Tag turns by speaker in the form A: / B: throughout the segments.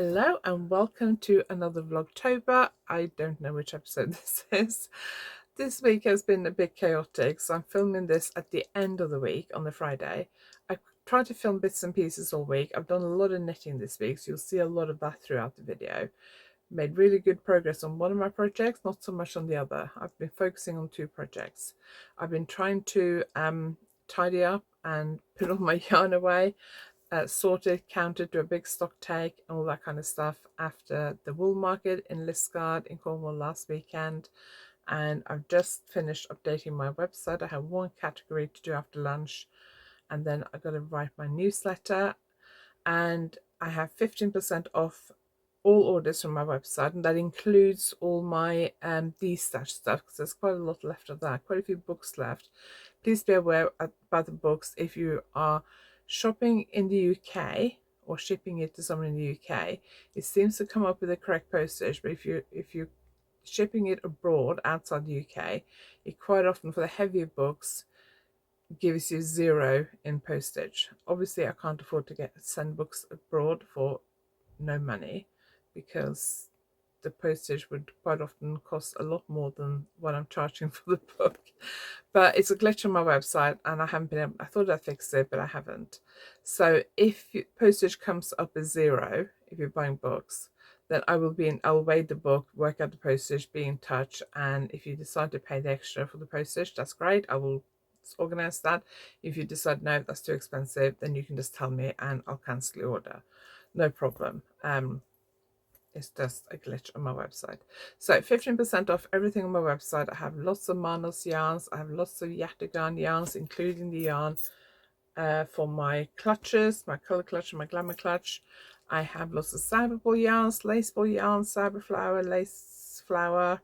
A: Hello and welcome to another Vlogtober. I don't know which episode this is. This week has been a bit chaotic, so I'm filming this at the end of the week on the Friday. I tried to film bits and pieces all week. I've done a lot of knitting this week, so you'll see a lot of that throughout the video. Made really good progress on one of my projects, not so much on the other. I've been focusing on two projects. I've been trying to tidy up and put all my yarn away. Sorted, counted, do a big stock take and all that kind of stuff after the wool market in Liscard in Cornwall last weekend. And I've just finished updating my website. I have one category to do after lunch, and then I've got to write my newsletter, and I have 15% off all orders from my website, and that includes all my de-stash stuff, because there's quite a lot left of that, quite a few books left. Please be aware about the books if you are shopping in the UK or shipping it to someone in the UK. It seems to come up with the correct postage, but if you're shipping it abroad outside the UK, it quite often for the heavier books gives you 0 in postage. Obviously I can't afford to send books abroad for no money, because the postage would quite often cost a lot more than what I'm charging for the book. But it's a glitch on my website, and I haven't been able, I thought I fixed it, but I haven't. So if postage comes up as 0, if you're buying books, then I'll weigh the book, work out the postage, be in touch, and if you decide to pay the extra for the postage, that's great. I will organize that. If you decide no, that's too expensive, then you can just tell me and I'll cancel the order. No problem. It's just a glitch on my website. So 15% off everything on my website. I have lots of Manos yarns. I have lots of YarnAddict yarns, including the yarn for my clutches, my color clutch and my glamour clutch. I have lots of cyberball yarns, lace ball yarns, cyberflower, lace flower,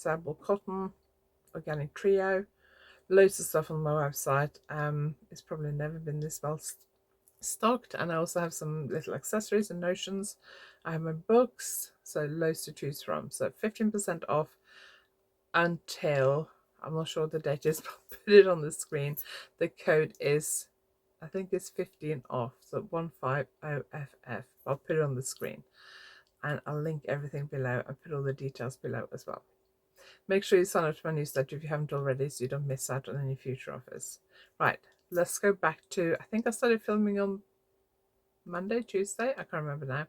A: cyberball cotton, organic trio. Loads of stuff on my website. It's probably never been this well stocked, and I also have some little accessories and notions. I have my books, so loads to choose from. So 15% off until, I'm not sure what the date is, but I'll put it on the screen. The code is, I think it's 15 off, so 150FF. I'll put it on the screen, and I'll link everything below and put all the details below as well. Make sure you sign up to my newsletter if you haven't already, so you don't miss out on any future offers. Right, let's go back to, I think I started filming on Monday, Tuesday, I can't remember now.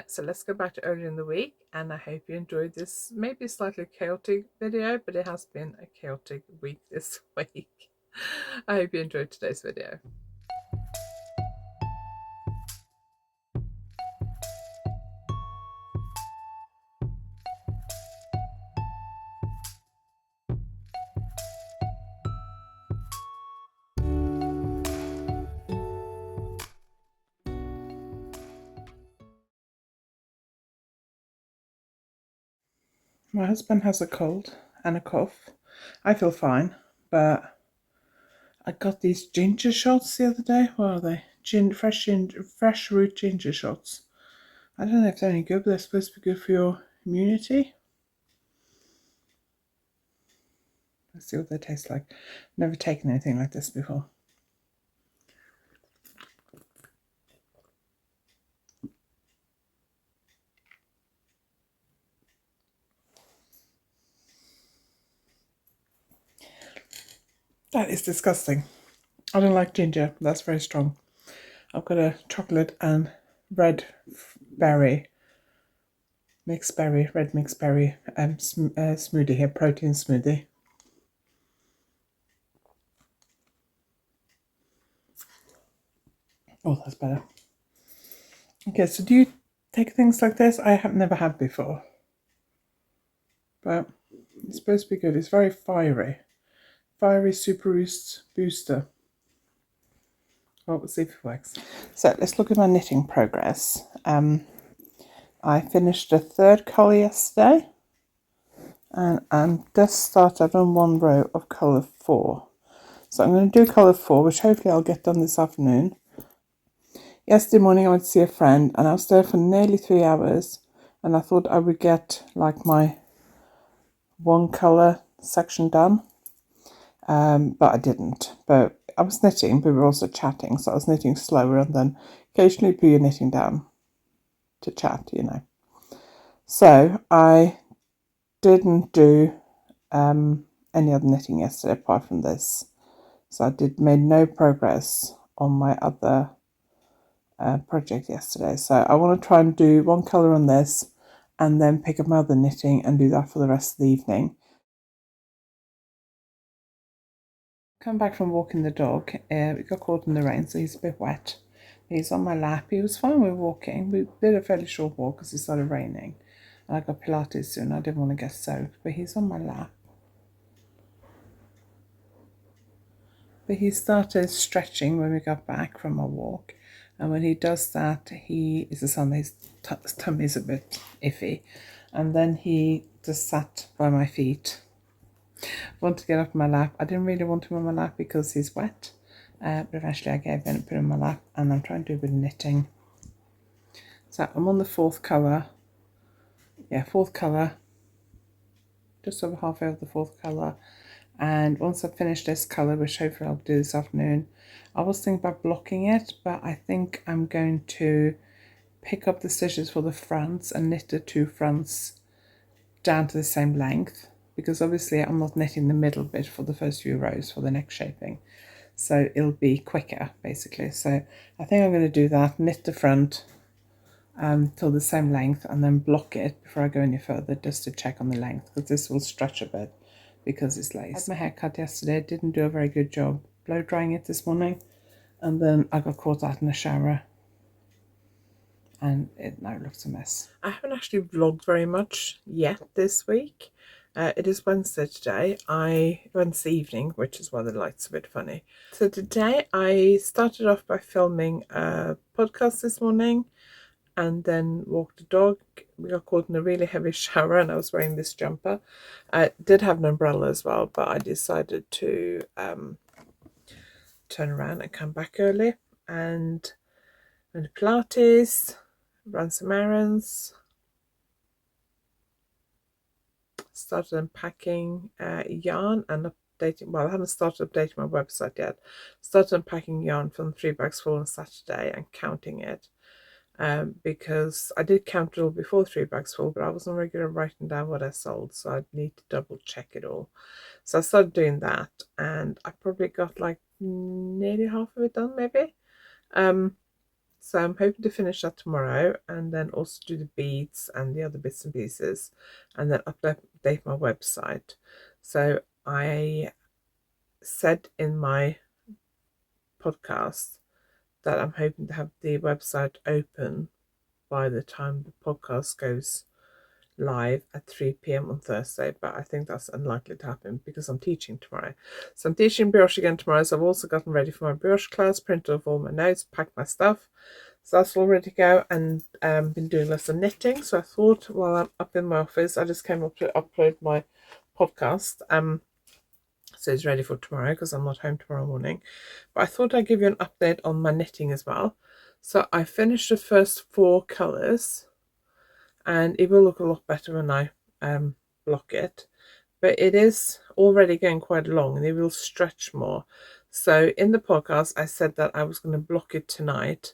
A: So let's go back to earlier in the week, and I hope you enjoyed this maybe slightly chaotic video, but it has been a chaotic week this week. I hope you enjoyed today's video. My husband has a cold and a cough. I feel fine, but I got these ginger shots the other day. What are they? Fresh root ginger shots. I don't know if they're any good, but they're supposed to be good for your immunity. Let's see what they taste like. Never taken anything like this before. That is disgusting. I don't like ginger. That's very strong. I've got a chocolate and red berry, red mixed berry smoothie here, protein smoothie. Oh, that's better. Okay, so do you take things like this? I have never had before, but it's supposed to be good. It's very fiery. Fiery super booster. Well, we'll see if it works. So let's look at my knitting progress. I finished a third colour yesterday, and I'm just started. I've done one row of colour 4. So I'm going to do colour 4, which hopefully I'll get done this afternoon. Yesterday morning I went to see a friend, and I was there for nearly 3 hours, and I thought I would get like my one colour section done, but I didn't. But I was knitting, but we were also chatting, so I was knitting slower and then occasionally put your knitting down to chat, you know. So I didn't do any other knitting yesterday apart from this. So I made no progress on my other project yesterday. So I want to try and do one colour on this and then pick up my other knitting and do that for the rest of the evening. Come back from walking the dog. We got caught in the rain, so he's a bit wet. He's on my lap. He was fine with walking. We did a fairly short walk because it started raining. And I got Pilates soon. I didn't want to get soaked, but he's on my lap. But he started stretching when we got back from our walk. And when he does that, he is a Sunday, his tummy's a bit iffy. And then he just sat by my feet. Wanted to get off my lap. I didn't really want him on my lap because he's wet. But eventually I gave in and put him on my lap. And I'm trying to do a bit of knitting. So I'm on the fourth colour. Yeah, fourth colour. Just over halfway of the fourth colour. And once I've finished this colour, which hopefully I'll do this afternoon, I was thinking about blocking it, but I think I'm going to pick up the stitches for the fronts and knit the two fronts down to the same length, because obviously I'm not knitting the middle bit for the first few rows for the neck shaping, so it'll be quicker basically. So I think I'm going to do that, knit the front till the same length and then block it before I go any further, just to check on the length, because this will stretch a bit because it's lace. I had my hair cut yesterday, didn't do a very good job blow drying it this morning, and then I got caught out in the shower and it now looks a mess. I haven't actually vlogged very much yet this week. It is Wednesday today, Wednesday evening, which is why the light's a bit funny. So today I started off by filming a podcast this morning and then walked the dog. We got caught in a really heavy shower and I was wearing this jumper. I did have an umbrella as well, but I decided to turn around and come back early, and went to Pilates, ran some errands, started unpacking yarn and updating, well, I haven't started updating my website yet. Started unpacking yarn from 3 bags full on Saturday and counting it. Because I did count it all before 3 bags full, but I wasn't very good at writing down what I sold, so I'd need to double check it all. So I started doing that, and I probably got like nearly half of it done, maybe. So I'm hoping to finish that tomorrow, and then also do the beads and the other bits and pieces, and then update my website. So I said in my podcast that I'm hoping to have the website open by the time the podcast goes live at 3 p.m. on Thursday, but I think that's unlikely to happen because I'm teaching tomorrow. So I'm teaching brioche again tomorrow, so I've also gotten ready for my brioche class, printed off all my notes, packed my stuff, so that's all ready to go, and been doing lots of knitting. So I thought while I'm up in my office, I just came up to upload my podcast, so it's ready for tomorrow because I'm not home tomorrow morning. But I thought I'd give you an update on my knitting as well. So I finished the first 4 colours, and it will look a lot better when I block it. But it is already getting quite long and it will stretch more. So in the podcast, I said that I was going to block it tonight.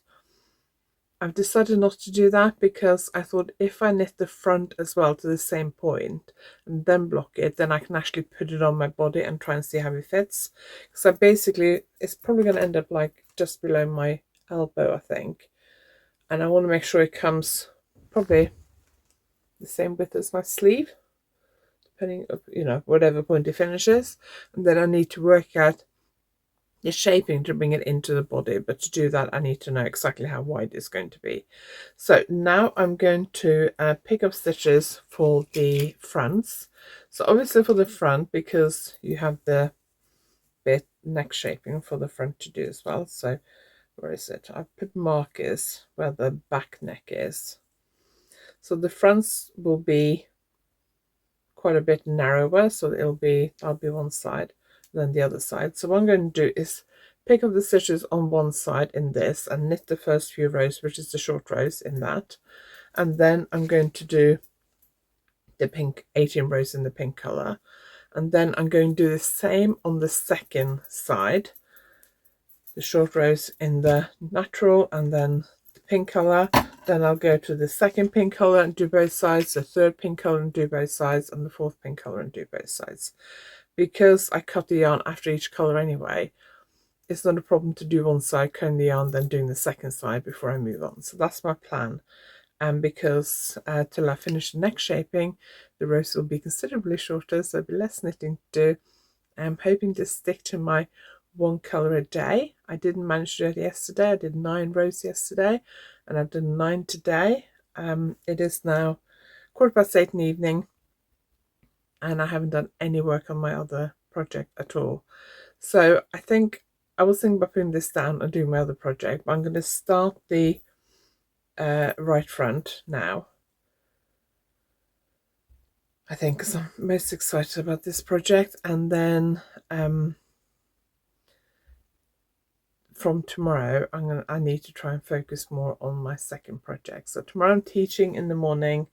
A: I've decided not to do that because I thought if I knit the front as well to the same point and then block it, then I can actually put it on my body and try and see how it fits. So basically, it's probably going to end up like just below my elbow, I think. And I want to make sure it comes probably the same width as my sleeve, depending on, you know, whatever point it finishes. And then I need to work out the shaping to bring it into the body, but to do that I need to know exactly how wide it's going to be. So now I'm going to pick up stitches for the fronts. So obviously for the front, because you have the bit neck shaping for the front to do as well. So where is it? I've put markers where the back neck is. So the fronts will be quite a bit narrower, so I'll be one side than the other side. So what I'm going to do is pick up the stitches on one side in this and knit the first few rows, which is the short rows, in that, and then I'm going to do the pink 18 rows in the pink color, and then I'm going to do the same on the second side, the short rows in the natural and then the pink colour, then I'll go to the second pink colour and do both sides, the third pink colour and do both sides, and the fourth pink colour and do both sides. Because I cut the yarn after each colour anyway, it's not a problem to do one side, cutting the yarn, then doing the second side before I move on. So that's my plan. And because till I finish the neck shaping, the rows will be considerably shorter, so there'll be less knitting to do. I'm hoping to stick to my one colour a day. I didn't manage to do it yesterday. I did 9 rows yesterday and I've done 9 today. It is now 8:15 in the evening and I haven't done any work on my other project at all. So I think I was thinking about putting this down and doing my other project, but I'm going to start the right front now. I think because I'm most excited about this project, and then from tomorrow I need to try and focus more on my second project. So tomorrow I'm teaching in the morning,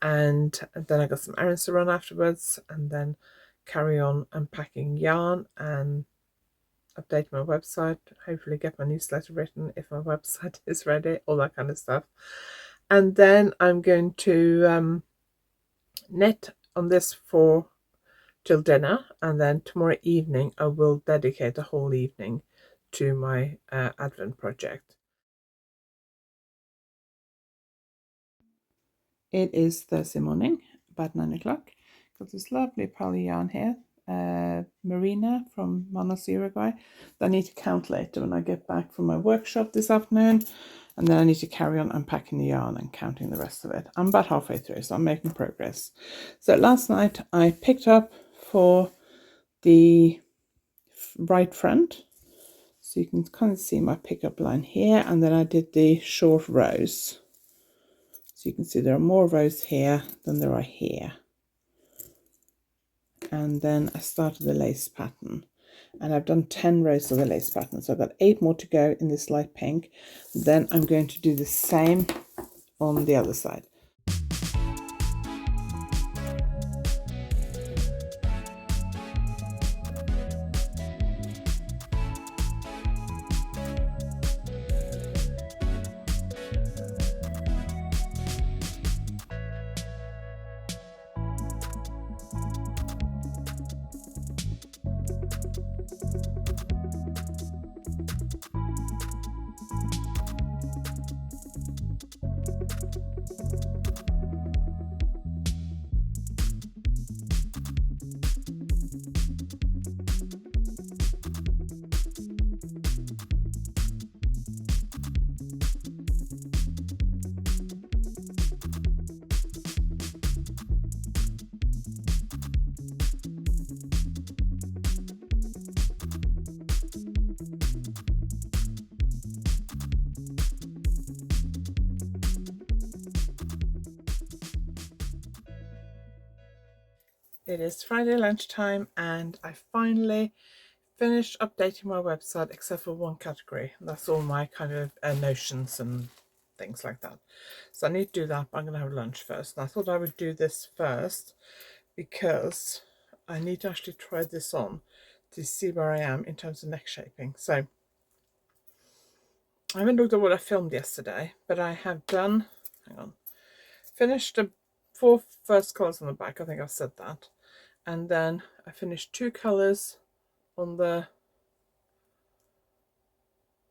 A: and then I got some errands to run afterwards, and then carry on unpacking yarn and update my website, hopefully get my newsletter written if my website is ready, all that kind of stuff. And then I'm going to knit on this for till dinner, and then tomorrow evening I will dedicate a whole evening to my Advent project. It is Thursday morning, about 9 o'clock. Got this lovely poly yarn here, Marina from Manos, Uruguay, that I need to count later when I get back from my workshop this afternoon. And then I need to carry on unpacking the yarn and counting the rest of it. I'm about halfway through, so I'm making progress. So last night I picked up for the right front, so you can kind of see my pickup line here, and then I did the short rows. So you can see there are more rows here than there are here. And then I started the lace pattern, and I've done 10 rows of the lace pattern, so I've got 8 more to go in this light pink. Then I'm going to do the same on the other side. It is Friday lunchtime, and I finally finished updating my website except for one category. That's all my kind of notions and things like that. So I need to do that, but I'm going to have lunch first. And I thought I would do this first because I need to actually try this on to see where I am in terms of neck shaping. So I haven't looked at what I filmed yesterday, but I have done, finished the 4 first colours on the back. I think I've said that. And then I finished 2 colours on the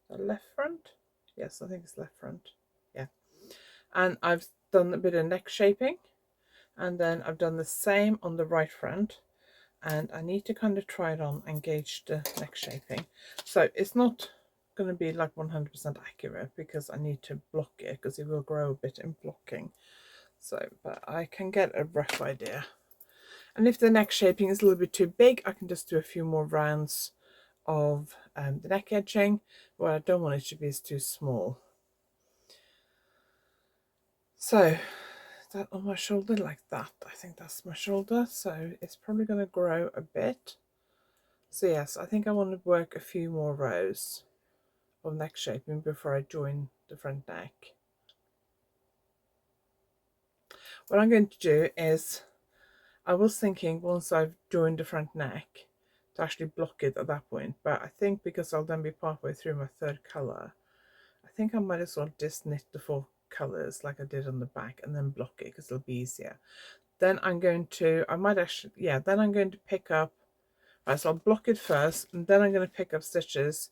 A: left front. Yes, I think it's left front. Yeah. And I've done a bit of neck shaping, and then I've done the same on the right front, and I need to kind of try it on and gauge the neck shaping. So it's not going to be like 100% accurate because I need to block it, because it will grow a bit in blocking. So, but I can get a rough idea. And if the neck shaping is a little bit too big, I can just do a few more rounds of the neck edging. What I don't want it to be is too small. So that on my shoulder like that. I think that's my shoulder, so it's probably going to grow a bit. So yes, I think I want to work a few more rows of neck shaping before I join the front neck. What I'm going to do is, I was thinking once I've joined the front neck to actually block it at that point, but I think because I'll then be partway through my third colour, I think I might as well just knit the 4 colours like I did on the back and then block it because it'll be easier. Then I'm going to, then I'm going to pick up, right, so I'll block it first and then I'm going to pick up stitches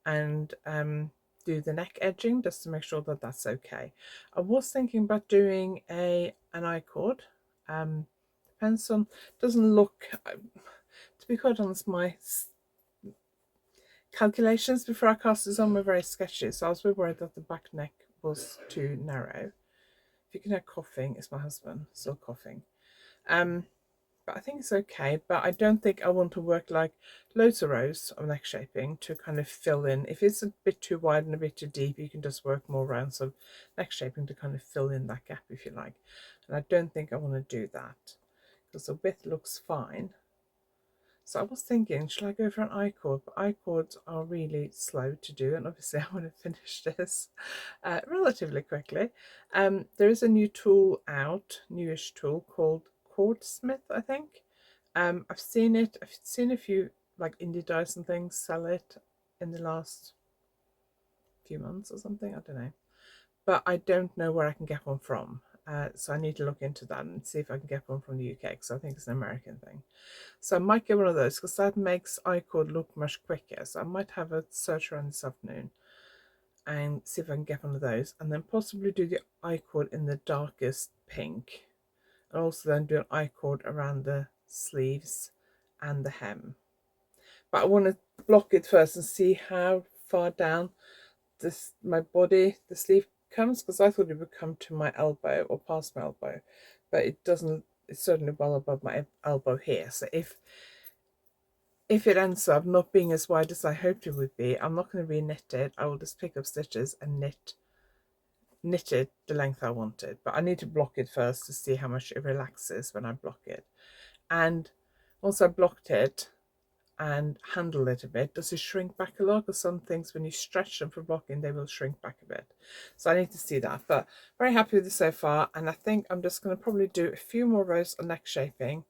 A: and do the neck edging just to make sure that that's okay. I was thinking about doing an I-cord. Depends on, doesn't look, to be quite honest, my calculations before I cast this on were very sketchy, so I was a bit worried that the back neck was too narrow. If you can hear coughing, it's my husband still coughing. But I think it's okay, but I don't think I want to work like loads of rows of neck shaping to kind of fill in. If it's a bit too wide and a bit too deep, you can just work more rounds of neck shaping to kind of fill in that gap if you like. And I don't think I want to do that because the width looks fine. So I was thinking, should I go for an I-cord? But I-cords are really slow to do, and obviously I want to finish this relatively quickly. There is a new tool out, newish tool called Cordsmith, I think. I've seen a few like indie dice and things sell it in the last few months or something, I don't know. But I don't know where I can get one from. So I need to look into that and see if I can get one from the UK, because I think it's an American thing. So I might get one of those because that makes I-cord look much quicker. So I might have a search around this afternoon and see if I can get one of those, and then possibly do the I-cord in the darkest pink, and also then do an I-cord around the sleeves and the hem. But I want to block it first and see how far down my body the sleeve comes, because I thought it would come to my elbow or past my elbow, but it doesn't. It's certainly well above my elbow here. So if it ends up not being as wide as I hoped it would be, I'm not going to re-knit it. I will just pick up stitches and knit it the length I wanted. But I need to block it first to see how much it relaxes when I block it. And once I blocked it and handle it a bit, does it shrink back a lot? Because some things, when you stretch them for blocking, they will shrink back a bit. So I need to see that. But very happy with this so far. And I think I'm just going to probably do a few more rows of neck shaping.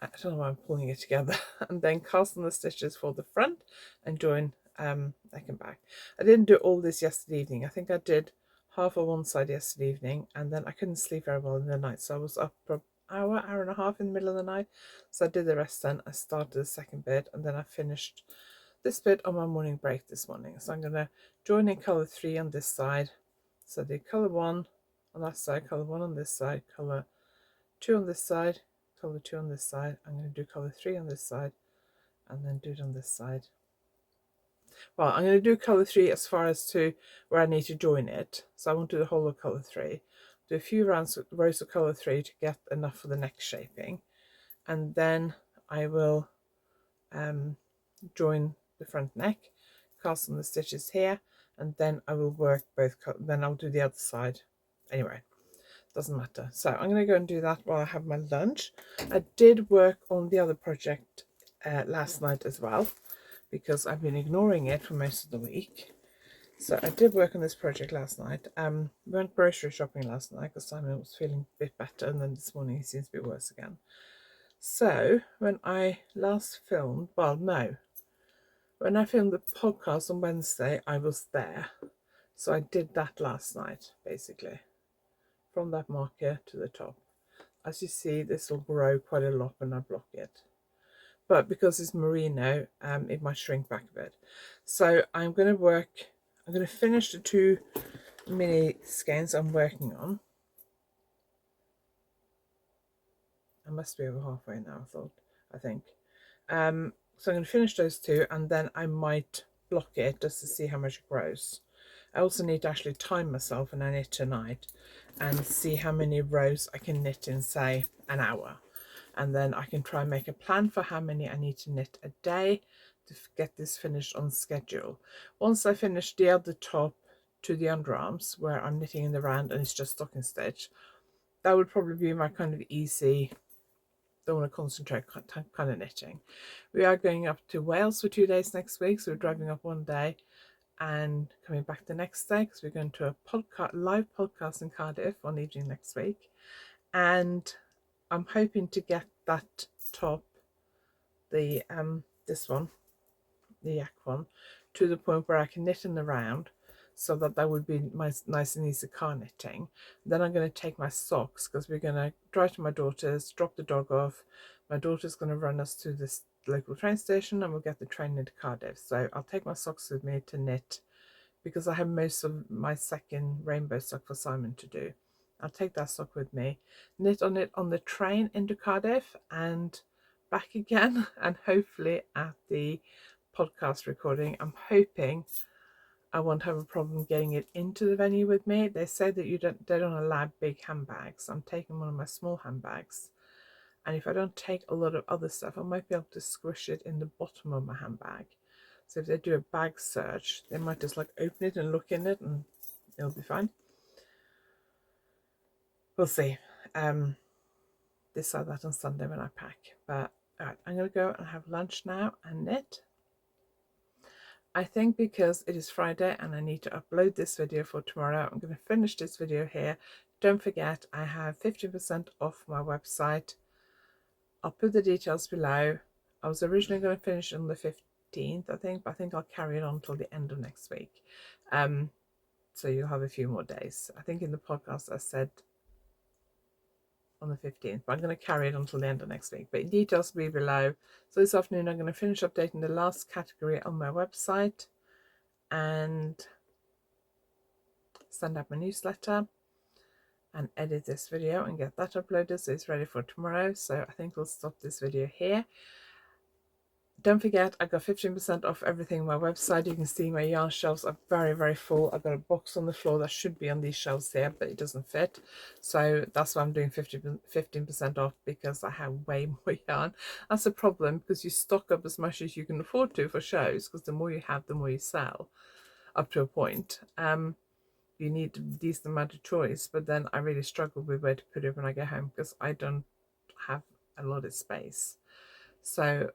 A: I don't know why I'm pulling it together, and then cast on the stitches for the front and join neck and back. I didn't do all this yesterday evening. I think I did half of one side yesterday evening, and then I couldn't sleep very well in the night, so I was up for an hour and a half in the middle of the night. So I did the rest then. I started the second bit, and then I finished this bit on my morning break this morning. So I'm going to join in colour 3 on this side. So I did colour 1 on that side, colour 1 on this side, colour 2 on this side, colour 2 on this side. I'm going to do colour 3 on this side and then do it on this side. Well, I'm going to do colour 3 as far as to where I need to join it. So I won't do the whole of colour 3. Do a few rows of colour 3 to get enough for the neck shaping. And then I will join the front neck, cast on the stitches here, and then I will work both, then I'll do the other side. Anyway, doesn't matter. So I'm going to go and do that while I have my lunch. I did work on the other project last night as well, because I've been ignoring it for most of the week. So I did work on this project last night. We went grocery shopping last night because Simon was feeling a bit better, and then this morning he seems to be worse again. So when I last filmed, well, no, when I filmed the podcast on Wednesday, I was there. So I did that last night, basically, from that marker to the top. As you see, this will grow quite a lot when I block it. But because it's merino, it might shrink back a bit. So I'm going to finish the 2 mini skeins I'm working on. I must be over halfway now, I think. So I'm going to finish those 2, and then I might block it just to see how much it grows. I also need to actually time myself when I knit tonight and see how many rows I can knit in, say, an hour. And then I can try and make a plan for how many I need to knit a day to get this finished on schedule. Once I finish the other top to the underarms, where I'm knitting in the round and it's just stocking stitch, that would probably be my kind of easy, don't want to concentrate kind of knitting. We are going up to Wales for 2 days next week, so we're driving up one day and coming back the next day, because we're going to a live podcast in Cardiff one evening next week. And I'm hoping to get that top, this one, the yak one, to the point where I can knit in the round. so that would be nice and easy car knitting. Then I'm going to take my socks because we're going to drive to my daughter's, drop the dog off. My daughter's going to run us to this local train station and we'll get the train into Cardiff. So I'll take my socks with me to knit because I have most of my second rainbow sock for Simon to do. I'll take that sock with me, knit on it on the train into Cardiff and back again, and hopefully at the podcast recording, I'm hoping I won't have a problem getting it into the venue with me. They say that they don't allow big handbags. I'm taking one of my small handbags, and if I don't take a lot of other stuff, I might be able to squish it in the bottom of my handbag. So if they do a bag search, they might just like open it and look in it and it'll be fine. We'll see. Decide that on Sunday when I pack. But alright, I'm going to go and have lunch now and knit. I think because it is Friday and I need to upload this video for tomorrow, I'm going to finish this video here. Don't forget, I have 50% off my website. I'll put the details below. I was originally going to finish on the 15th, I think, but I think I'll carry it on until the end of next week. So you'll have a few more days. I think in the podcast I said on the 15th, but I'm going to carry it until the end of next week. But details will be below. So this afternoon I'm going to finish updating the last category on my website and send out my newsletter and edit this video and get that uploaded so it's ready for tomorrow. So I think we'll stop this video here. Don't forget, I got 15% off everything on my website. You can see my yarn shelves are very, very full. I've got a box on the floor that should be on these shelves here, but it doesn't fit. So that's why I'm doing 15% off, because I have way more yarn. That's a problem because you stock up as much as you can afford to for shows, because the more you have, the more you sell, up to a point. You need a decent amount of choice, but then I really struggle with where to put it when I get home because I don't have a lot of space. So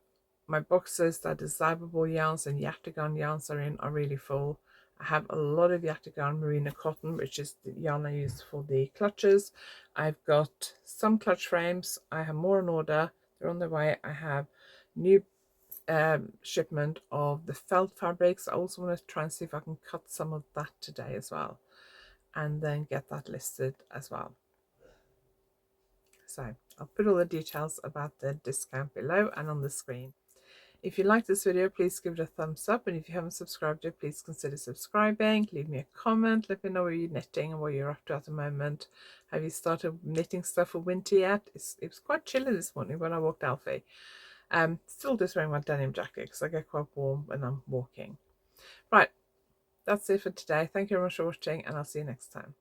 A: my boxes that desirable yarns and Yachtigan yarns are in are really full. I have a lot of Yachtigan merino cotton, which is the yarn I use for the clutches. I've got some clutch frames. I have more on order. They're on their way. I have new shipment of the felt fabrics. I also want to try and see if I can cut some of that today as well, and then get that listed as well. So I'll put all the details about the discount below and on the screen. If you like this video, please give it a thumbs up, and if you haven't subscribed yet, please consider subscribing. Leave me a comment, let me know what you're knitting and what you're up to at the moment. Have you started knitting stuff for winter yet? It was quite chilly this morning when I walked Alfie. Still just wearing my denim jacket because I get quite warm when I'm walking. Right, that's it for today. Thank you very much for watching, and I'll see you next time.